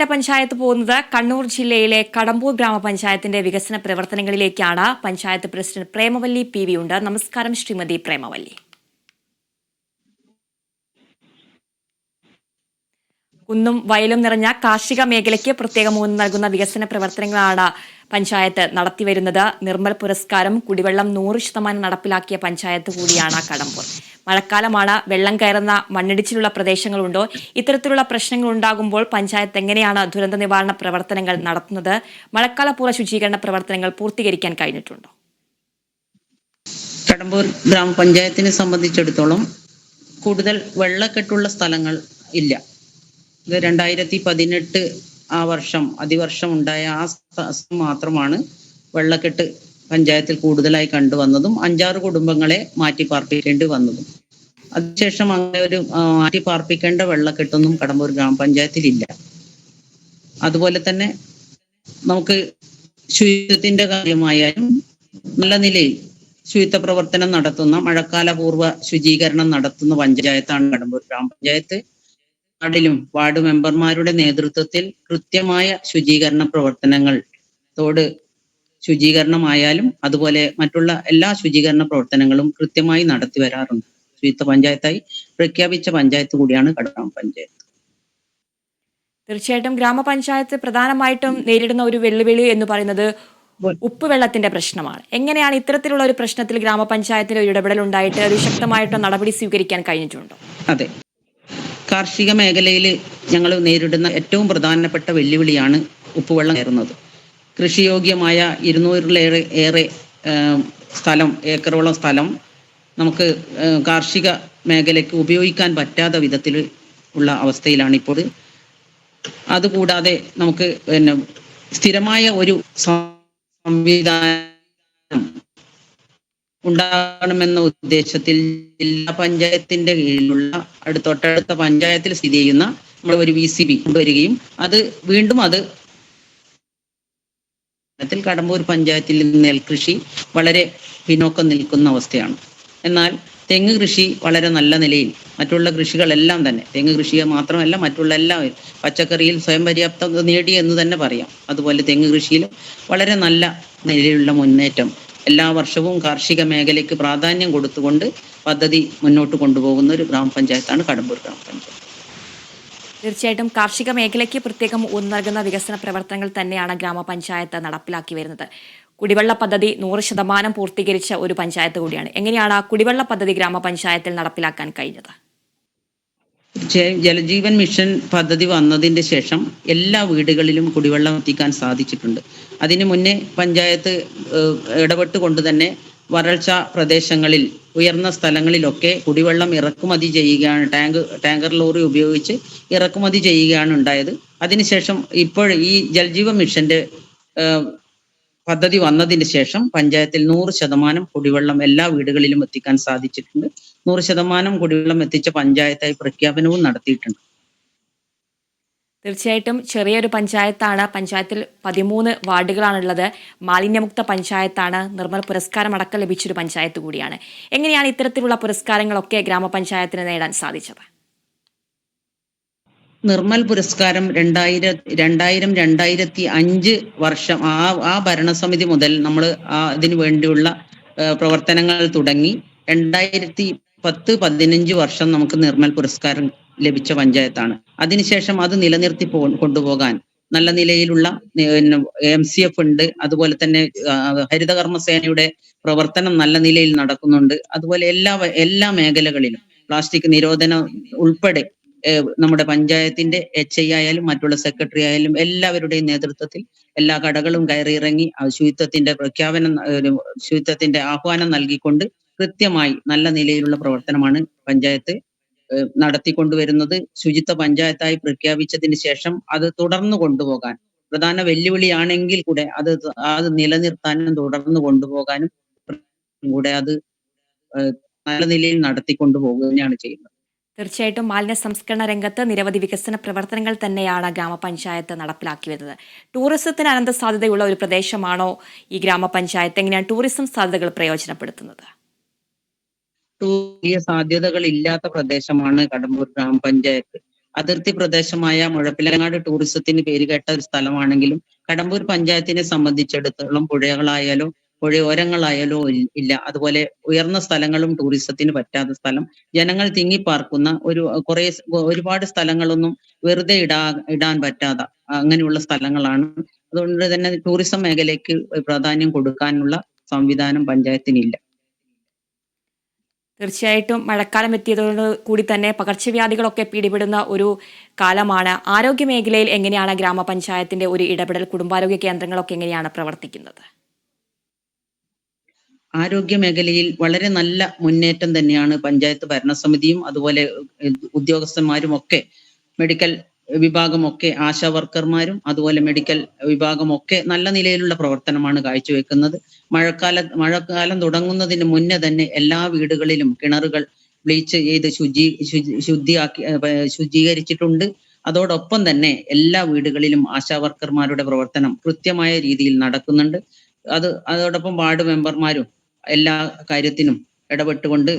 എന്റെ പഞ്ചായത്ത് പോകുന്നത് കണ്ണൂർ ജില്ലയിലെ കടമ്പൂർ ഗ്രാമപഞ്ചായത്തിന്റെ വികസന പ്രവർത്തനങ്ങളിലേക്കാണ്. പഞ്ചായത്ത് പ്രസിഡന്റ് പ്രേമവല്ലി PV ഉണ്ട്. നമസ്കാരം ശ്രീമതി പ്രേമവല്ലി. കുന്നും വയലും നിറഞ്ഞ കാർഷിക മേഖലയ്ക്ക് പ്രത്യേകം ഊന്നൽ നൽകുന്ന വികസന പ്രവർത്തനങ്ങളാണ് പഞ്ചായത്ത് നടത്തിവരുന്നത്. നിർമ്മൽ പുരസ്കാരം, കുടിവെള്ളം 100% നടപ്പിലാക്കിയ പഞ്ചായത്ത് കൂടിയാണ് കടമ്പൂർ. മഴക്കാലമാണ്, വെള്ളം കയറുന്ന മണ്ണിടിച്ചിലുള്ള പ്രദേശങ്ങളുണ്ടോ? ഇത്തരത്തിലുള്ള പ്രശ്നങ്ങൾ ഉണ്ടാകുമ്പോൾ പഞ്ചായത്ത് എങ്ങനെയാണ് ദുരന്ത നിവാരണ പ്രവർത്തനങ്ങൾ നടത്തുന്നത്? മഴക്കാലപൂർവ്വ ശുചീകരണ പ്രവർത്തനങ്ങൾ പൂർത്തീകരിക്കാൻ കഴിഞ്ഞിട്ടുണ്ടോ? കടമ്പൂർ ഗ്രാമപഞ്ചായത്തിനെ സംബന്ധിച്ചിടത്തോളം കൂടുതൽ വെള്ളക്കെട്ടുള്ള സ്ഥലങ്ങൾ ഇല്ല. ഇത് 2018 ആ വർഷം അതിവർഷം ഉണ്ടായ ആ മാത്രമാണ് വെള്ളക്കെട്ട് പഞ്ചായത്തിൽ കൂടുതലായി കണ്ടുവന്നതും 5-6 കുടുംബങ്ങളെ മാറ്റിപ്പാർപ്പിക്കേണ്ടി വന്നതും. അതിനുശേഷം അങ്ങനെ ഒരു മാറ്റിപ്പാർപ്പിക്കേണ്ട വെള്ളക്കെട്ടൊന്നും കടമ്പൂർ ഗ്രാമപഞ്ചായത്തിലില്ല. അതുപോലെ തന്നെ നമുക്ക് ശുചിത്വത്തിന്റെ കാര്യമായാലും നല്ല നിലയിൽ ശുചിത്വ പ്രവർത്തനം നടത്തുന്ന, മഴക്കാലപൂർവ്വ ശുചീകരണം നടത്തുന്ന പഞ്ചായത്താണ് കടമ്പൂർ ഗ്രാമപഞ്ചായത്ത്. വാർഡിലും വാർഡ് മെമ്പർമാരുടെ നേതൃത്വത്തിൽ കൃത്യമായ ശുചീകരണ പ്രവർത്തനങ്ങൾ, തോട് ശുചീകരണമായാലും അതുപോലെ മറ്റുള്ള എല്ലാ ശുചീകരണ പ്രവർത്തനങ്ങളും കൃത്യമായി നടത്തി വരാറുണ്ട്. ശുചിത്വ പഞ്ചായത്തായി പ്രഖ്യാപിച്ച പഞ്ചായത്ത് കൂടിയാണ് ഗ്രാമപഞ്ചായത്ത്. തീർച്ചയായിട്ടും ഗ്രാമപഞ്ചായത്ത് പ്രധാനമായിട്ടും നേരിടുന്ന ഒരു വെല്ലുവിളി എന്ന് പറയുന്നത് ഉപ്പുവെള്ളത്തിന്റെ പ്രശ്നമാണ്. എങ്ങനെയാണ് ഇത്തരത്തിലുള്ള ഒരു പ്രശ്നത്തിൽ ഗ്രാമപഞ്ചായത്തിൽ ഒരു ഇടപെടൽ ഉണ്ടായിട്ട് ഒരു ശക്തമായിട്ടുള്ള നടപടി സ്വീകരിക്കാൻ കഴിഞ്ഞിട്ടുണ്ടോ? അതെ, കാർഷിക മേഖലയിൽ ഞങ്ങൾ നേരിടുന്ന ഏറ്റവും പ്രധാനപ്പെട്ട വെല്ലുവിളിയാണ് ഉപ്പുവെള്ളം കയറുന്നത്. കൃഷിയോഗ്യമായ 200-ലേറെ സ്ഥലം, ഏക്കറോളം സ്ഥലം നമുക്ക് കാർഷിക മേഖലയ്ക്ക് ഉപയോഗിക്കാൻ പറ്റാത്ത വിധത്തിൽ ഉള്ള അവസ്ഥയിലാണ് ഇപ്പോൾ. അതുകൂടാതെ നമുക്ക് സ്ഥിരമായ ഒരു സംവിധാനം ഉണ്ടാകണമെന്ന ഉദ്ദേശത്തിൽ ജില്ലാ പഞ്ചായത്തിന്റെ കീഴിലുള്ള തൊട്ടടുത്ത പഞ്ചായത്തിൽ സ്ഥിതി ചെയ്യുന്ന നമ്മൾ ഒരു VCB കൊണ്ടുവരികയും അത് വീണ്ടും കടമ്പൂർ പഞ്ചായത്തിൽ നെൽകൃഷി വളരെ പിന്നോക്കം നിൽക്കുന്ന അവസ്ഥയാണ്. എന്നാൽ തെങ്ങ് കൃഷി വളരെ നല്ല നിലയിൽ, മറ്റുള്ള കൃഷികളെല്ലാം തന്നെ, തെങ്ങ് കൃഷിയെ മാത്രമല്ല മറ്റുള്ള എല്ലാവരും പച്ചക്കറിയിൽ സ്വയം പര്യാപ്തത നേടി എന്ന് തന്നെ പറയാം. അതുപോലെ തെങ്ങ് കൃഷിയിലും വളരെ നല്ല നിലയിലുള്ള മുന്നേറ്റം, എല്ലാ വർഷവും കാർഷിക മേഖലയ്ക്ക് പ്രാധാന്യം കൊടുത്തുകൊണ്ട് പദ്ധതി മുന്നോട്ട് കൊണ്ടുപോകുന്ന ഒരു ഗ്രാമപഞ്ചായത്താണ് കടമ്പൂർ ഗ്രാമപഞ്ചായത്ത്. തീർച്ചയായിട്ടും കാർഷിക മേഖലയ്ക്ക് പ്രത്യേകം ഊന്നൽ നൽകുന്ന വികസന പ്രവർത്തനങ്ങൾ തന്നെയാണ് ഗ്രാമപഞ്ചായത്ത് നടപ്പിലാക്കി വരുന്നത്. കുടിവെള്ള പദ്ധതി 100% പൂർത്തീകരിച്ച ഒരു പഞ്ചായത്ത് കൂടിയാണ്. എങ്ങനെയാണ് ആ കുടിവെള്ള പദ്ധതി ഗ്രാമപഞ്ചായത്തിൽ നടപ്പിലാക്കാൻ കഴിഞ്ഞത്? ജലജീവൻ മിഷൻ പദ്ധതി വന്നതിന്റെ ശേഷം എല്ലാ വീടുകളിലും കുടിവെള്ളം എത്തിക്കാൻ സാധിച്ചിട്ടുണ്ട്. അതിനു മുന്നേ പഞ്ചായത്ത് ഇടപെട്ടുകൊണ്ട് തന്നെ വരൾച്ച പ്രദേശങ്ങളിൽ, ഉയർന്ന സ്ഥലങ്ങളിലൊക്കെ കുടിവെള്ളം ഇറക്കുമതി ചെയ്യുകയാണ്, ടാങ്കർ ലോറി ഉപയോഗിച്ച് ഇറക്കുമതി ചെയ്യുകയാണ് ഉണ്ടായത്. അതിനുശേഷം ഇപ്പോൾ ഈ ജലജീവൻ മിഷന്റെ പദ്ധതി വന്നതിന് ശേഷം പഞ്ചായത്തിൽ 100% കുടിവെള്ളം എല്ലാ വീടുകളിലും എത്തിക്കാൻ സാധിച്ചിട്ടുണ്ട്. 100% കുടിവെള്ളം എത്തിച്ച പഞ്ചായത്തായി പ്രഖ്യാപനവും നടത്തിയിട്ടുണ്ട്. തീർച്ചയായിട്ടും ചെറിയൊരു പഞ്ചായത്താണ്. പഞ്ചായത്തിൽ 13 വാർഡുകളാണുള്ളത്. മാലിന്യമുക്ത പഞ്ചായത്താണ്. നിർമ്മൽ പുരസ്കാരം അടക്കം ലഭിച്ചൊരു പഞ്ചായത്ത് കൂടിയാണ്. എങ്ങനെയാണ് ഇത്തരത്തിലുള്ള പുരസ്കാരങ്ങളൊക്കെ ഗ്രാമപഞ്ചായത്തിന് നേടാൻ സാധിച്ചത്? നിർമ്മൽ പുരസ്കാരം 2000-2005 വർഷം ആ ഭരണസമിതി മുതൽ നമ്മൾ അതിനു വേണ്ടിയുള്ള പ്രവർത്തനങ്ങൾ തുടങ്ങി. 2010-15 വർഷം നമുക്ക് നിർമ്മൽ പുരസ്കാരം ലഭിച്ച പഞ്ചായത്താണ്. അതിനുശേഷം അത് നിലനിർത്തി കൊണ്ടുപോകാൻ നല്ല നിലയിലുള്ള MCF ഉണ്ട്. അതുപോലെ തന്നെ ഹരിതകർമ്മസേനയുടെ പ്രവർത്തനം നല്ല നിലയിൽ നടക്കുന്നുണ്ട്. അതുപോലെ എല്ലാ മേഖലകളിലും പ്ലാസ്റ്റിക് നിരോധനം ഉൾപ്പെടെ നമ്മുടെ പഞ്ചായത്തിന്റെ HI ആയാലും മറ്റുള്ള സെക്രട്ടറി ആയാലും എല്ലാവരുടെയും നേതൃത്വത്തിൽ എല്ലാ കടകളും കയറിയിറങ്ങി ശുചിത്വത്തിന്റെ ആഹ്വാനം നൽകിക്കൊണ്ട് കൃത്യമായി നല്ല നിലയിലുള്ള പ്രവർത്തനമാണ് പഞ്ചായത്ത് നടത്തിക്കൊണ്ടുവരുന്നത്. ശുചിത്വ പഞ്ചായത്തായി പ്രഖ്യാപിച്ചതിന് ശേഷം അത് തുടർന്നു കൊണ്ടുപോകാൻ പ്രധാന വെല്ലുവിളിയാണെങ്കിൽ കൂടെ അത് നിലനിർത്താനും തുടർന്നു കൊണ്ടുപോകാനും കൂടെ അത് നല്ല നിലയിൽ നടത്തിക്കൊണ്ടുപോകുകയാണ് ചെയ്യുന്നത്. തീർച്ചയായിട്ടും മാലിന്യ സംസ്കരണ രംഗത്ത് നിരവധി വികസന പ്രവർത്തനങ്ങൾ തന്നെയാണ് ഗ്രാമപഞ്ചായത്ത് നടപ്പിലാക്കി വരുന്നത്. ടൂറിസത്തിന് അനന്ത സാധ്യതയുള്ള ഒരു പ്രദേശമാണോ ഈ ഗ്രാമപഞ്ചായത്ത്? എങ്ങനെയാണ് ടൂറിസം സാധ്യതകൾ പ്രയോജനപ്പെടുത്തുന്നത്? വലിയ സാധ്യതകൾ ഇല്ലാത്ത പ്രദേശമാണ് കടമ്പൂർ ഗ്രാമപഞ്ചായത്ത്. അതിർത്തി പ്രദേശമായ മുഴപ്പിലങ്ങാട് ടൂറിസത്തിന് പേരുകേട്ട ഒരു സ്ഥലമാണെങ്കിലും കടമ്പൂർ പഞ്ചായത്തിനെ സംബന്ധിച്ചിടത്തോളം പുഴകളായാലോ പുഴയോരങ്ങളായാലോ ഇല്ല. അതുപോലെ ഉയർന്ന സ്ഥലങ്ങളും ടൂറിസത്തിന് പറ്റാത്ത സ്ഥലം, ജനങ്ങൾ തിങ്ങിപ്പാർക്കുന്ന ഒരുപാട് സ്ഥലങ്ങളൊന്നും വെറുതെ ഇടാൻ പറ്റാത്ത അങ്ങനെയുള്ള സ്ഥലങ്ങളാണ്. അതുകൊണ്ട് തന്നെ ടൂറിസം മേഖലയ്ക്ക് പ്രാധാന്യം കൊടുക്കാനുള്ള സംവിധാനം പഞ്ചായത്തിനില്ല. തീർച്ചയായിട്ടും മഴക്കാലം എത്തിയതോട് കൂടി തന്നെ പകർച്ചവ്യാധികളൊക്കെ പിടിപെടുന്ന ഒരു കാലമാണ്. ആരോഗ്യ മേഖലയിൽ എങ്ങനെയാണ് ഗ്രാമപഞ്ചായത്തിന്റെ ഒരു ഇടപെടൽ? കുടുംബാരോഗ്യ കേന്ദ്രങ്ങളൊക്കെ എങ്ങനെയാണ് പ്രവർത്തിക്കുന്നത്? ആരോഗ്യ മേഖലയിൽ വളരെ നല്ല മുന്നേറ്റം തന്നെയാണ് പഞ്ചായത്ത് ഭരണസമിതിയും അതുപോലെ ഉദ്യോഗസ്ഥന്മാരും ഒക്കെ, മെഡിക്കൽ വിഭാഗമൊക്കെ, ആശാ വർക്കർമാരും അതുപോലെ മെഡിക്കൽ വിഭാഗമൊക്കെ നല്ല നിലയിലുള്ള പ്രവർത്തനമാണ് കാഴ്ചവെക്കുന്നത്. മഴക്കാലം തുടങ്ങുന്നതിന് മുന്നേ തന്നെ എല്ലാ വീടുകളിലും കിണറുകൾ ബ്ലീച്ച് ചെയ്ത് ശുചീകരിച്ചിട്ടുണ്ട്. അതോടൊപ്പം തന്നെ എല്ലാ വീടുകളിലും ആശാ വർക്കർമാരുടെ പ്രവർത്തനം കൃത്യമായ രീതിയിൽ നടക്കുന്നുണ്ട്. അതോടൊപ്പം വാർഡ് മെമ്പർമാരും എല്ലാ കാര്യത്തിനും ഇടപെട്ടുകൊണ്ട്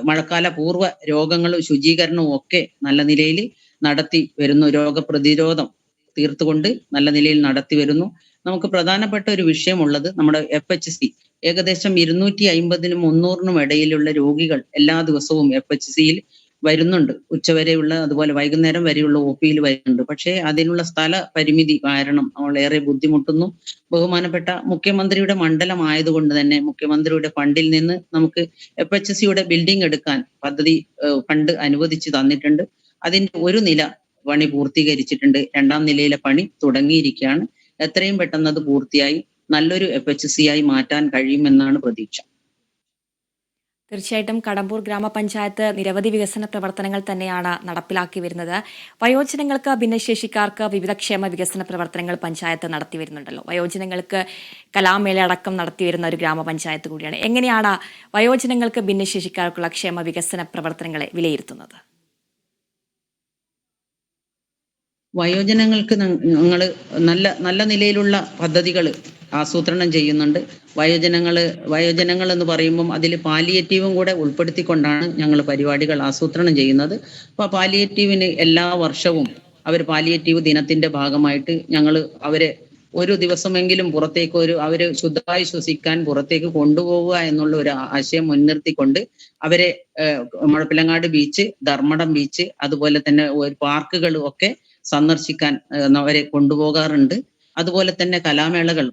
മഴക്കാല പൂർവ്വ രോഗങ്ങളും ശുചീകരണവും ഒക്കെ നല്ല നിലയിൽ നടത്തി വരുന്നു. രോഗപ്രതിരോധം തീർത്തുകൊണ്ട് നല്ല നിലയിൽ നടത്തി വരുന്നു. നമുക്ക് പ്രധാനപ്പെട്ട ഒരു വിഷയമുള്ളത് നമ്മുടെ FHC, ഏകദേശം 250-നും 300-നും ഇടയിലുള്ള രോഗികൾ എല്ലാ ദിവസവും FHCയിൽ വരുന്നുണ്ട്. ഉച്ചവരെയുള്ള അതുപോലെ വൈകുന്നേരം വരെയുള്ള OPയിൽ വരുന്നുണ്ട്. പക്ഷേ അതിനുള്ള സ്ഥല പരിമിതി കാരണം നമ്മളേറെ ബുദ്ധിമുട്ടുന്നു. ബഹുമാനപ്പെട്ട മുഖ്യമന്ത്രിയുടെ മണ്ഡലം ആയതുകൊണ്ട് തന്നെ മുഖ്യമന്ത്രിയുടെ ഫണ്ടിൽ നിന്ന് നമുക്ക് FHCയുടെ ബിൽഡിംഗ് എടുക്കാൻ ഫണ്ട് അനുവദിച്ചു തന്നിട്ടുണ്ട്. അതിന്റെ ഒരു നില പണി പൂർത്തീകരിച്ചിട്ടുണ്ട്. 2ാം നിലയിലെ പണി തുടങ്ങിയിരിക്കുകയാണ്. എത്രയും പെട്ടെന്ന് അത് പൂർത്തിയായി നല്ലൊരു FHC ആയി മാറ്റാൻ കഴിയുമെന്നാണ് പ്രതീക്ഷ. തീർച്ചയായിട്ടും കടമ്പൂർ ഗ്രാമപഞ്ചായത്ത് നിരവധി വികസന പ്രവർത്തനങ്ങൾ തന്നെയാണ് നടപ്പിലാക്കി വരുന്നത്. വയോജനങ്ങൾക്ക്, ഭിന്നശേഷിക്കാർക്ക് വിവിധ ക്ഷേമ വികസന പ്രവർത്തനങ്ങൾ പഞ്ചായത്ത് നടത്തി വരുന്നുണ്ടല്ലോ. വയോജനങ്ങൾക്ക് കലാമേള അടക്കം നടത്തി വരുന്ന ഒരു ഗ്രാമപഞ്ചായത്ത് കൂടിയാണ്. എങ്ങനെയാണ് വയോജനങ്ങൾക്ക്, ഭിന്നശേഷിക്കാർക്കുള്ള ക്ഷേമ വികസന പ്രവർത്തനങ്ങളെ വിലയിരുത്തുന്നത്? വയോജനങ്ങൾക്ക് ഞങ്ങൾ നല്ല നിലയിലുള്ള പദ്ധതികൾ ആസൂത്രണം ചെയ്യുന്നുണ്ട്. വയോജനങ്ങൾ എന്ന് പറയുമ്പം അതിൽ പാലിയേറ്റീവും കൂടെ ഉൾപ്പെടുത്തിക്കൊണ്ടാണ് ഞങ്ങൾ പരിപാടികൾ ആസൂത്രണം ചെയ്യുന്നത്. അപ്പോൾ പാലിയേറ്റീവിന് എല്ലാ വർഷവും പാലിയേറ്റീവ് ദിനത്തിന്റെ ഭാഗമായിട്ട് ഞങ്ങൾ അവരെ ഒരു ദിവസമെങ്കിലും അവര് ശുദ്ധമായി ശ്വസിക്കാൻ പുറത്തേക്ക് കൊണ്ടുപോവുക എന്നുള്ള ഒരു ആശയം മുൻനിർത്തിക്കൊണ്ട് അവരെ മുഴപ്പിലങ്ങാട് ബീച്ച്, ധർമ്മടം ബീച്ച്, അതുപോലെ തന്നെ പാർക്കുകളും ഒക്കെ സന്ദർശിക്കാൻ അവരെ കൊണ്ടുപോകാറുണ്ട്. അതുപോലെ തന്നെ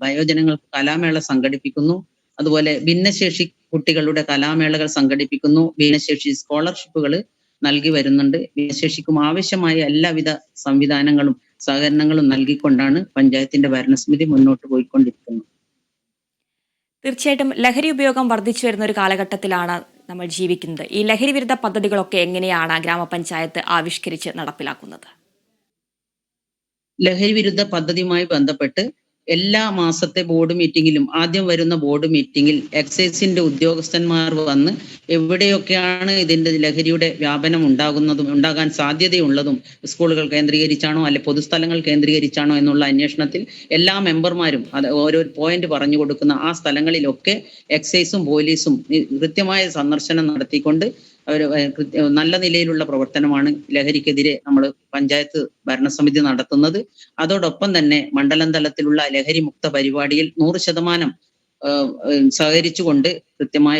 വയോജനങ്ങൾക്ക് കലാമേള സംഘടിപ്പിക്കുന്നു. അതുപോലെ ഭിന്നശേഷി കുട്ടികളുടെ കലാമേളകൾ സംഘടിപ്പിക്കുന്നു. ഭിന്നശേഷി സ്കോളർഷിപ്പുകൾ നൽകി വരുന്നുണ്ട്. ഭിന്നശേഷിക്കും ആവശ്യമായ എല്ലാവിധ സംവിധാനങ്ങളും സഹകരണങ്ങളും നൽകിക്കൊണ്ടാണ് പഞ്ചായത്തിന്റെ ഭരണസമിതി മുന്നോട്ട് പോയിക്കൊണ്ടിരിക്കുന്നത്. തീർച്ചയായിട്ടും ലഹരി ഉപയോഗം വർദ്ധിച്ചു വരുന്ന ഒരു കാലഘട്ടത്തിലാണ് നമ്മൾ ജീവിക്കുന്നത്. ഈ ലഹരി വിരുദ്ധ പദ്ധതികളൊക്കെ എങ്ങനെയാണ് ഗ്രാമപഞ്ചായത്ത് ആവിഷ്കരിച്ച് നടപ്പിലാക്കുന്നത്? ലഹരി വിരുദ്ധ പദ്ധതിയുമായി ബന്ധപ്പെട്ട് എല്ലാ മാസത്തെ ബോർഡ് മീറ്റിംഗിലും ആദ്യം വരുന്ന ബോർഡ് മീറ്റിംഗിൽ എക്സൈസിന്റെ ഉദ്യോഗസ്ഥന്മാർ വന്ന് എവിടെയൊക്കെയാണ് ഇതിന്റെ ലഹരിയുടെ വ്യാപനം ഉണ്ടാകാൻ സാധ്യതയുള്ളതും സ്കൂളുകൾ കേന്ദ്രീകരിച്ചാണോ അല്ലെ പൊതുസ്ഥലങ്ങൾ കേന്ദ്രീകരിച്ചാണോ എന്നുള്ള അന്വേഷണത്തിൽ എല്ലാ മെമ്പർമാരും ഓരോ പോയിന്റ് പറഞ്ഞു കൊടുക്കുന്ന ആ സ്ഥലങ്ങളിലൊക്കെ എക്സൈസും പോലീസും കൃത്യമായ സന്ദർശനം നടത്തിക്കൊണ്ട് നല്ല നിലയിലുള്ള പ്രവർത്തനമാണ് ലഹരിക്കെതിരെ നമ്മൾ പഞ്ചായത്ത് ഭരണസമിതി നടത്തുന്നത്. അതോടൊപ്പം തന്നെ മണ്ഡലം തലത്തിലുള്ള ലഹരി മുക്ത പരിപാടിയിൽ 100% സഹകരിച്ചുകൊണ്ട് കൃത്യമായ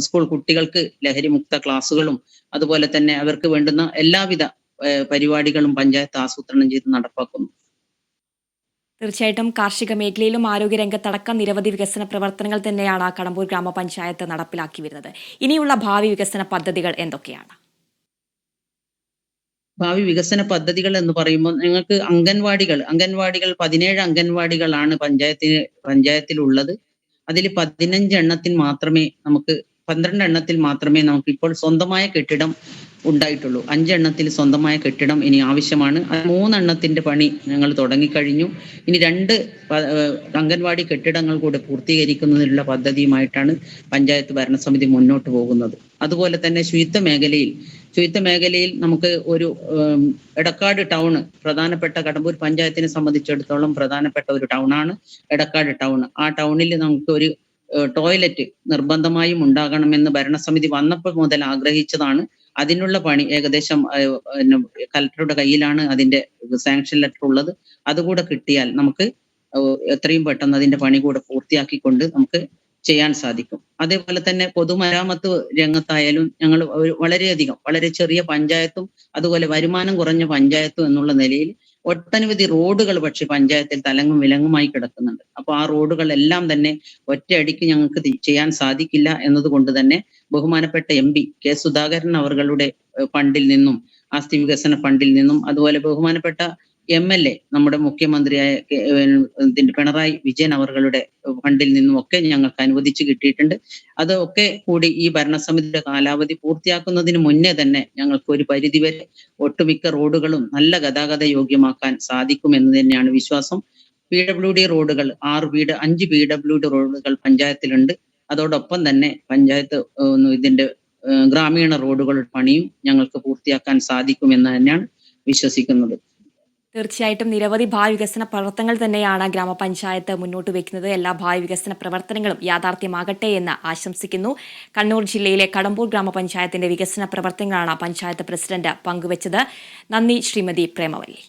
സ്കൂൾ കുട്ടികൾക്ക് ലഹരി മുക്ത ക്ലാസ്സുകളും അതുപോലെ തന്നെ അവർക്ക് വേണ്ടുന്ന എല്ലാവിധ പരിപാടികളും പഞ്ചായത്ത് ആസൂത്രണം ചെയ്ത് നടപ്പാക്കുന്നു. തീർച്ചയായിട്ടും കാർഷിക മേഖലയിലും ആരോഗ്യരംഗത്തടക്കം നിരവധി വികസന പ്രവർത്തനങ്ങൾ തന്നെയാണ് കടമ്പൂർ ഗ്രാമപഞ്ചായത്ത് നടപ്പിലാക്കി വരുന്നത്. ഇനിയുള്ള ഭാവി വികസന പദ്ധതികൾ എന്തൊക്കെയാണ്? ഭാവി വികസന പദ്ധതികൾ എന്ന് പറയുമ്പോൾ ഞങ്ങൾക്ക് അംഗൻവാടികൾ 17 അംഗൻവാടികളാണ് പഞ്ചായത്തിലുള്ളത്. അതിൽ 15 എണ്ണത്തിൽ മാത്രമേ 12 എണ്ണത്തിൽ മാത്രമേ നമുക്ക് ഇപ്പോൾ സ്വന്തമായ കെട്ടിടം ഉണ്ടായിട്ടുള്ളൂ. 5 എണ്ണത്തിൽ സ്വന്തമായ കെട്ടിടം ഇനി ആവശ്യമാണ്. 3 എണ്ണത്തിന്റെ പണി ഞങ്ങൾ തുടങ്ങിക്കഴിഞ്ഞു. ഇനി 2 അംഗൻവാടി കെട്ടിടങ്ങൾ കൂടെ പൂർത്തീകരിക്കുന്നതിനുള്ള പദ്ധതിയുമായിട്ടാണ് പഞ്ചായത്ത് ഭരണസമിതി മുന്നോട്ട് പോകുന്നത്. അതുപോലെ തന്നെ ശുചിത്വ മേഖലയിൽ നമുക്ക് ഒരു എടക്കാട് ടൗണ് പ്രധാനപ്പെട്ട കടമ്പൂർ പഞ്ചായത്തിനെ സംബന്ധിച്ചിടത്തോളം പ്രധാനപ്പെട്ട ഒരു ടൗണാണ് എടക്കാട് ടൗൺ. ആ ടൗണിൽ നമുക്ക് ഒരു ടോയ്ലറ്റ് നിർബന്ധമായും ഉണ്ടാകണമെന്ന് ഭരണസമിതി വന്നപ്പോൾ മുതൽ ആഗ്രഹിച്ചതാണ്. അതിനുള്ള പണി ഏകദേശം കലക്ടറുടെ കയ്യിലാണ് അതിന്റെ സാങ്ഷൻ ലെറ്റർ ഉള്ളത്. അതുകൂടെ കിട്ടിയാൽ നമുക്ക് എത്രയും പെട്ടെന്ന് അതിന്റെ പണി കൂടെ പൂർത്തിയാക്കിക്കൊണ്ട് നമുക്ക് ചെയ്യാൻ സാധിക്കും. അതേപോലെ തന്നെ പൊതുമരാമത്ത് രംഗത്തായാലും ഞങ്ങൾ വളരെയധികം വളരെ ചെറിയ പഞ്ചായത്തും അതുപോലെ വരുമാനം കുറഞ്ഞ പഞ്ചായത്തും എന്നുള്ള നിലയിൽ ഒട്ടനവധി റോഡുകൾ പക്ഷെ പഞ്ചായത്തിൽ തലങ്ങും വിലങ്ങുമായി കിടക്കുന്നുണ്ട്. അപ്പൊ ആ റോഡുകളെല്ലാം തന്നെ ഒറ്റയടിക്ക് ഞങ്ങൾക്ക് ചെയ്യാൻ സാധിക്കില്ല എന്നതുകൊണ്ട് തന്നെ ബഹുമാനപ്പെട്ട MP കെ സുധാകരൻ അവர்களுടെ ഫണ്ടിൽ നിന്നും, ആസ്തി വികസന ഫണ്ടിൽ നിന്നും, അതുപോലെ ബഹുമാനപ്പെട്ട MLA നമ്മുടെ മുഖ്യമന്ത്രിയായ പിണറായി വിജയൻ അവர்களுടെ ഫണ്ടിൽ നിന്നും ഒക്കെ ഞങ്ങൾക്ക് അനുവദിച്ച് കിട്ടിയിട്ടുണ്ട്. അതൊക്കെ കൂടി ഈ ഭരണസമിതിയുടെ കാലാവധി പൂർത്തിയാക്കുന്നതിന് മുന്നേ തന്നെ ഞങ്ങൾക്ക് ഒരു പരിധിവരെ ഒട്ടുമിക്ക റോഡുകളും നല്ല ഗതാഗത യോഗ്യമാക്കാൻ സാധിക്കുമെന്ന് തന്നെയാണ് വിശ്വാസം. PWD റോഡുകൾ 5 PWD റോഡുകൾ പഞ്ചായത്തിലുണ്ട്. അതോടൊപ്പം തന്നെ പഞ്ചായത്ത് ഇതിന്റെ ഗ്രാമീണ റോഡുകളുടെ പണിയും ഞങ്ങൾക്ക് പൂർത്തിയാക്കാൻ സാധിക്കുമെന്ന് തന്നെയാണ് വിശ്വസിക്കുന്നത്. തീർച്ചയായിട്ടും നിരവധി ഭാവി വികസന പ്രവർത്തനങ്ങൾ തന്നെയാണ് ഗ്രാമപഞ്ചായത്ത് മുന്നോട്ട് വയ്ക്കുന്നത്. എല്ലാ ഭാവി വികസന പ്രവർത്തനങ്ങളും യാഥാർത്ഥ്യമാകട്ടെ എന്ന് ആശംസിക്കുന്നു. കണ്ണൂർ ജില്ലയിലെ കടമ്പൂർ ഗ്രാമപഞ്ചായത്തിന്റെ വികസന പ്രവർത്തനങ്ങളാണ് പഞ്ചായത്ത് പ്രസിഡന്റ് പങ്കുവച്ചത്. നന്ദി ശ്രീമതി പ്രേമവല്ലി.